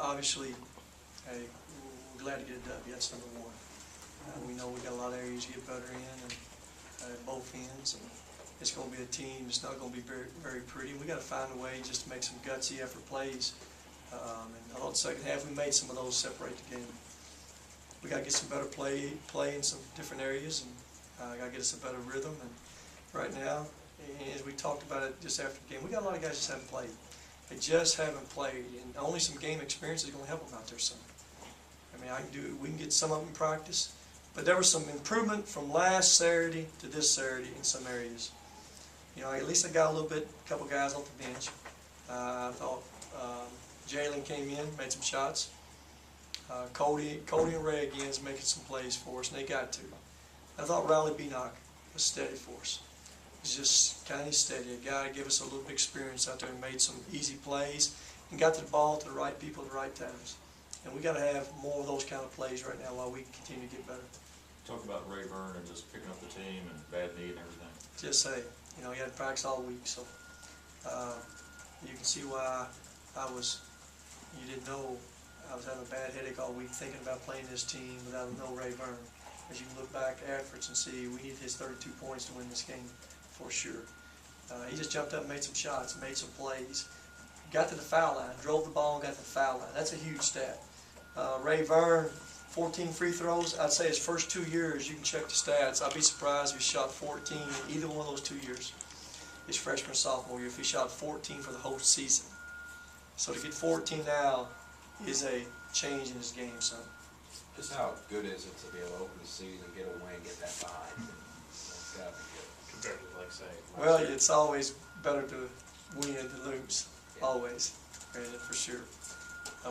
obviously, hey, we're glad to get it done. That's number one. We know we got a lot of areas to get better in, and at both ends, and it's going to be a team. It's not going to be very, very pretty. We got to find a way just to make some gutsy effort plays. And I thought the second half we made some of those separate the game. We got to get some better play in some different areas, and got to get us a better rhythm. And right now, as we talked about it just after the game, we got a lot of guys just haven't played. They just haven't played, and only some game experience is going to help them out there some. I mean, we can get some of them in practice, but there was some improvement from last Saturday to this Saturday in some areas. You know, at least I got a couple guys off the bench. I thought Jalen came in, made some shots. Cody and Ray again is making some plays for us, and they got to. I thought Riley Beanock was steady for us. He's just kind of steady, a guy to give us a little bit of experience out there and made some easy plays and got the ball to the right people at the right times. And we got to have more of those kind of plays right now while we continue to get better. Talk about Ray Vern and just picking up the team and bad knee and everything. Just say, you know, he had practice all week, so you can see why you didn't know I was having a bad headache all week thinking about playing this team without no Ray Vern. As you can look back afterwards and see, we needed his 32 points to win this game for sure. He just jumped up and made some shots, made some plays. Got to the foul line, drove the ball and got to the foul line. That's a huge stat. Ray Vern, 14 free throws. I'd say his first 2 years, you can check the stats. I'd be surprised if he shot 14 in either one of those 2 years. His freshman or sophomore year, if he shot 14 for the whole season. So to get 14 now is a change in his game, son. Just how good is it to be able to open the season, get a win, get that behind? It's got to be good. Compared to, like, say, Well, it's always better to win than lose. Yeah. Always, for sure.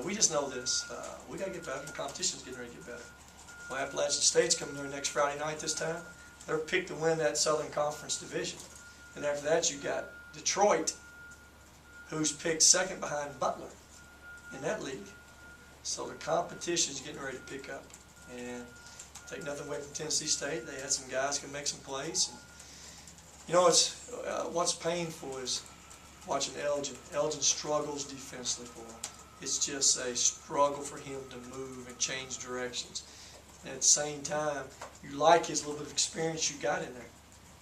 We just know this. We got to get better. The competition's getting ready to get better. Well, Appalachian State's coming here next Friday night this time. They're picked to win that Southern Conference division. And after that, you got Detroit, who's picked second behind Butler in that league. So the competition's getting ready to pick up. And take nothing away from Tennessee State. They had some guys who can make some plays. And, you know, what's painful is watching Elgin. Elgin struggles defensively for him. It's just a struggle for him to move and change directions. And at the same time, you like his little bit of experience you got in there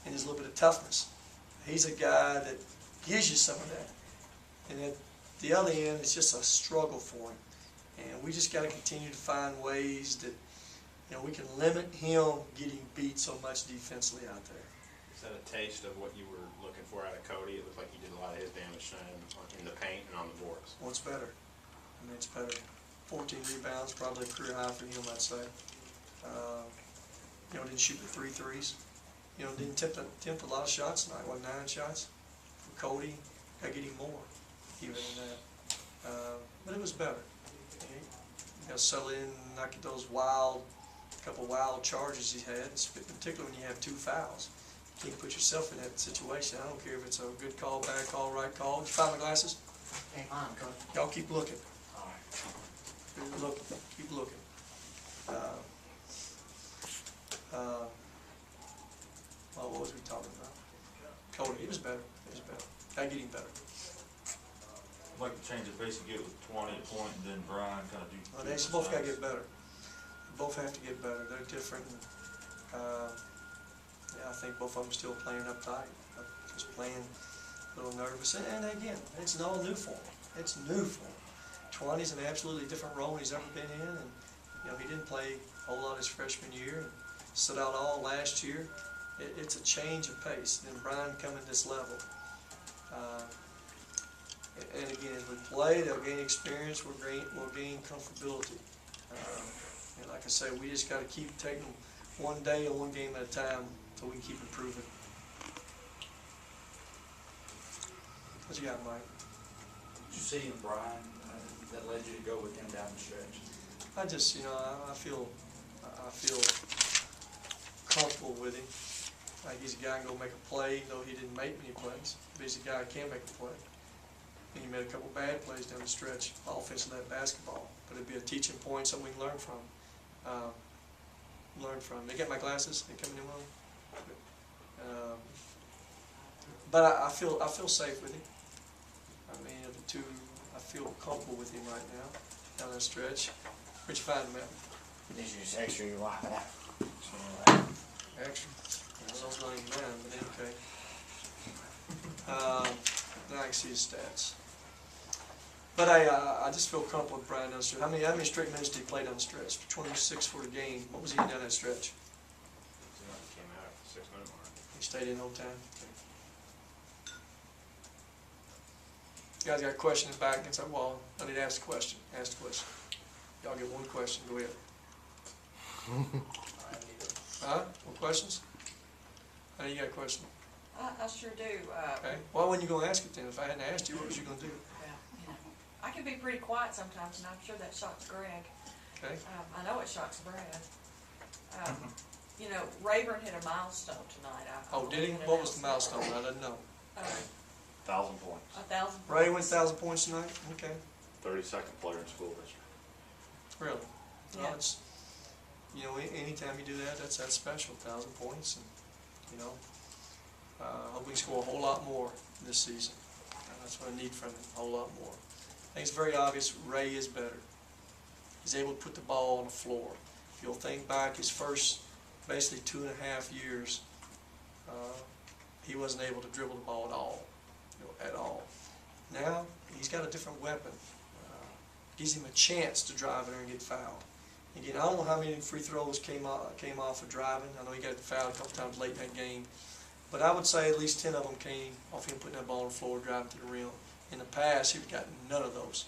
and his little bit of toughness. He's a guy that gives you some of that. And at the other end, it's just a struggle for him. And we just got to continue to find ways that, you know, we can limit him getting beat so much defensively out there. Is that a taste of what you were looking for out of Cody? It looked like he did a lot of his damage in the paint and on the boards. Well, it's better. I mean, it's better. 14 rebounds, probably a career high for him, I'd say. You know, didn't shoot the 3 threes. You know, didn't attempt a lot of shots tonight. What, 9 shots? For Cody, got to get him more, even than that. But it was better. You got to settle in and not get those couple wild charges he had, particularly when you have 2 fouls. You can't put yourself in that situation. I don't care if it's a good call, bad call, right call. Did you find my glasses? Hey, fine, Coach. Y'all keep looking. All right. Keep looking. Well, what was we talking about? Cody, he was better. He was better. Got to get him better. I'd like to change the pace and get it with 20 a point, and then Brian kind of do. Well, they both got to get better. They both have to get better. They're different. And, yeah, I think both of them still playing uptight. Just playing a little nervous. And again, it's all new for him. It's new for him. 20's an absolutely different role he's ever been in, and you know he didn't play a whole lot his freshman year, and stood out all last year. It's a change of pace. And then Brian coming to this level. And again, as we play, they'll gain experience. We'll gain comfortability. And like I say, we just got to keep taking one day and one game at a time so we can keep improving. What you got, Mike? Did you see in Brian that led you to go with him down the stretch? I just, you know, I feel comfortable with him. Like he's a guy who can go make a play, though he didn't make many plays. But he's a guy who can make a play. And he made a couple bad plays down the stretch, offensively at basketball. But it'd be a teaching point, something we can learn from. They get my glasses. They coming in well. But I feel safe with him. I mean, of the two, I feel comfortable with him right now, down that stretch. Where'd you find him at? This is just extra, you wipe it out. Extra. Those don't even matter, but okay. Now I can see his stats. But I just feel comfortable with Brian down the stretch. How many straight minutes did he play down the stretch? 26 for the game. What was he down that stretch? Came out at the 6-minute mark. He stayed in the whole time? Okay. You guys got a question in the back against that wall? I need to ask the question. Ask the question. Y'all get one question. Go ahead. Huh? More questions? I know you got a question. I sure do. Okay. Why wasn't you going to ask it then? If I hadn't asked you, what was you going to do? Well, you know, I can be pretty quiet sometimes, and I'm sure that shocks Greg. Okay. I know it shocks Brad. You know, Rayburn hit a milestone tonight. Oh, did he? What was the milestone? I didn't know. 1,000 points. 1,000. Ray went 1,000 points tonight? Okay. 32nd player in school history. Really? Yeah. Well, it's, you know, anytime you do that, that's special, 1,000 points, and, you know, hope we can score a whole lot more this season. That's what I need from him, a whole lot more. I think it's very obvious Ray is better. He's able to put the ball on the floor. If you'll think back his first, basically 2.5 years, he wasn't able to dribble the ball at all, you know, at all. Now, he's got a different weapon. Gives him a chance to drive in there and get fouled. Again, I don't know how many free throws came off of driving. I know he got fouled a couple times late in that game. But I would say at least 10 of them came off him putting that ball on the floor, driving to the rim. In the past, he'd gotten none of those.